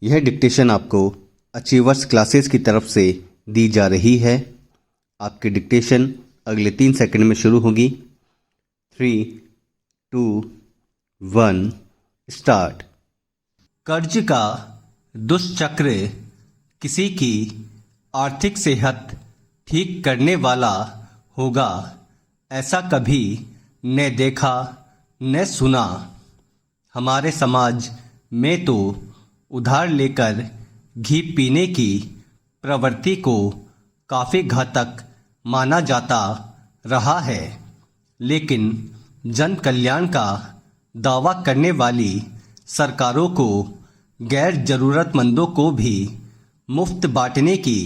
यह डिक्टेशन आपको achievers classes की तरफ से दी जा रही है। आपकी डिक्टेशन अगले 3 सेकंड में शुरू होगी। 3, 2, 1 स्टार्ट। कर्ज का दुष्चक्र किसी की आर्थिक सेहत ठीक करने वाला होगा, ऐसा कभी न देखा न सुना। हमारे समाज में तो उधार लेकर घी पीने की प्रवृत्ति को काफ़ी घातक माना जाता रहा है, लेकिन जन कल्याण का दावा करने वाली सरकारों को गैर ज़रूरतमंदों को भी मुफ्त बांटने की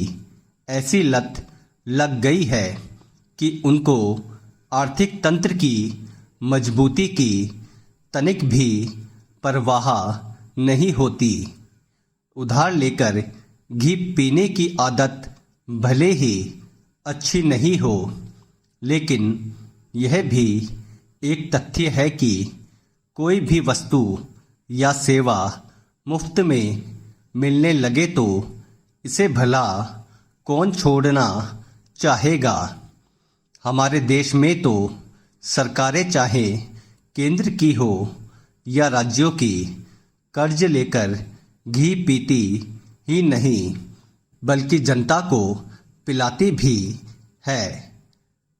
ऐसी लत लग गई है कि उनको आर्थिक तंत्र की मजबूती की तनिक भी परवाह नहीं होती। उधार लेकर घी पीने की आदत भले ही अच्छी नहीं हो, लेकिन यह भी एक तथ्य है कि कोई भी वस्तु या सेवा मुफ्त में मिलने लगे तो इसे भला कौन छोड़ना चाहेगा। हमारे देश में तो सरकारें चाहे केंद्र की हो या राज्यों की, कर्ज लेकर घी पीती ही नहीं बल्कि जनता को पिलाती भी है।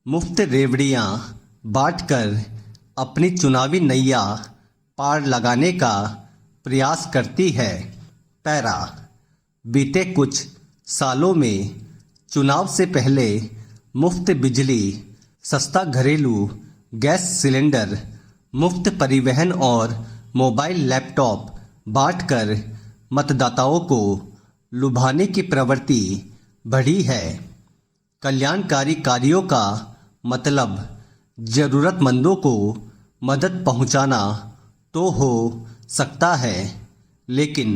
मुफ्त रेवड़ियाँ बांटकर अपनी चुनावी नैया पार लगाने का प्रयास करती है। पैरा। बीते कुछ सालों में चुनाव से पहले मुफ्त बिजली, सस्ता घरेलू गैस सिलेंडर, मुफ्त परिवहन और मोबाइल लैपटॉप बांटकर मतदाताओं को लुभाने की प्रवृत्ति बढ़ी है। कल्याणकारी कार्यों का मतलब ज़रूरतमंदों को मदद पहुंचाना तो हो सकता है, लेकिन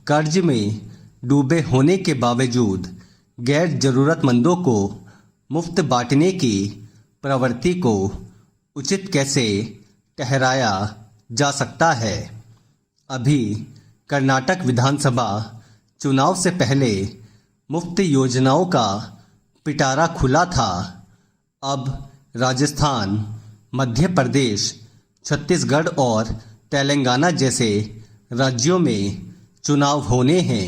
कर्ज में डूबे होने के बावजूद गैर ज़रूरतमंदों को मुफ्त बांटने की प्रवृत्ति को उचित कैसे ठहराया जा सकता है। अभी कर्नाटक विधानसभा चुनाव से पहले मुफ्त योजनाओं का पिटारा खुला था। अब राजस्थान, मध्य प्रदेश, छत्तीसगढ़ और तेलंगाना जैसे राज्यों में चुनाव होने हैं।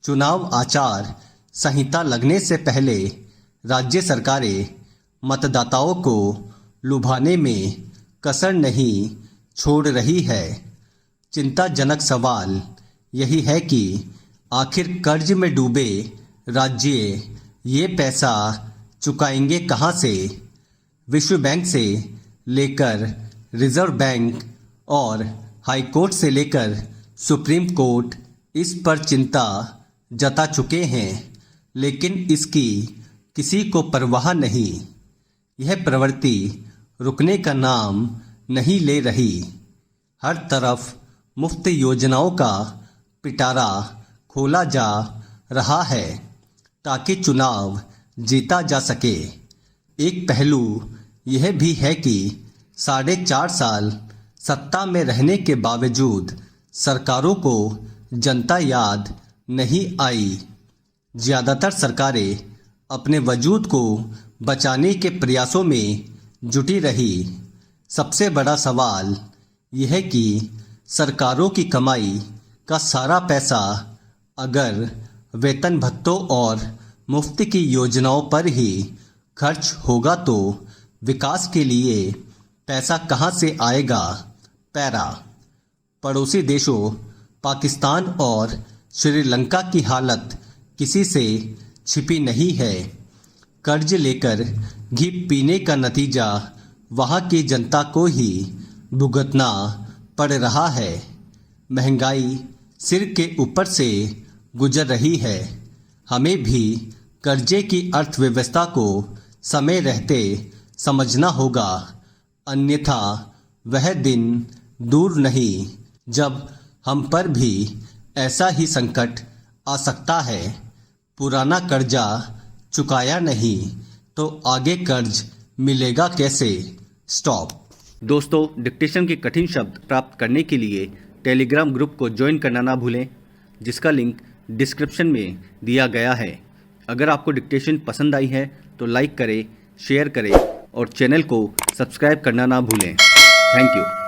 चुनाव आचार संहिता लगने से पहले राज्य सरकारें मतदाताओं को लुभाने में कसर नहीं छोड़ रही है। चिंताजनक सवाल यही है कि आखिर कर्ज में डूबे राज्य ये पैसा चुकाएंगे कहाँ से। विश्व बैंक से लेकर रिजर्व बैंक और हाई कोर्ट से लेकर सुप्रीम कोर्ट इस पर चिंता जता चुके हैं, लेकिन इसकी किसी को परवाह नहीं। यह प्रवृत्ति रुकने का नाम नहीं ले रही। हर तरफ मुफ्त योजनाओं का पिटारा खोला जा रहा है ताकि चुनाव जीता जा सके। एक पहलू यह भी है कि 4.5 साल सत्ता में रहने के बावजूद सरकारों को जनता याद नहीं आई। ज़्यादातर सरकारें अपने वजूद को बचाने के प्रयासों में जुटी रही। सबसे बड़ा सवाल यह है कि सरकारों की कमाई का सारा पैसा अगर वेतन भत्तों और मुफ्त की योजनाओं पर ही खर्च होगा तो विकास के लिए पैसा कहाँ से आएगा। पैरा। पड़ोसी देशों पाकिस्तान और श्रीलंका की हालत किसी से छिपी नहीं है। कर्ज लेकर घी पीने का नतीजा वहाँ की जनता को ही भुगतना पड़ रहा है। महंगाई सिर के ऊपर से गुजर रही है। हमें भी कर्जे की अर्थव्यवस्था को समय रहते समझना होगा, अन्यथा वह दिन दूर नहीं जब हम पर भी ऐसा ही संकट आ सकता है। पुराना कर्जा चुकाया नहीं तो आगे कर्ज मिलेगा कैसे। स्टॉप। दोस्तों, डिक्टेशन के कठिन शब्द प्राप्त करने के लिए टेलीग्राम ग्रुप को ज्वाइन करना ना भूलें। जिसका लिंक डिस्क्रिप्शन में दिया गया है। अगर आपको डिक्टेशन पसंद आई है तो लाइक करें, शेयर करें और चैनल को सब्सक्राइब करना ना भूलें। Thank you.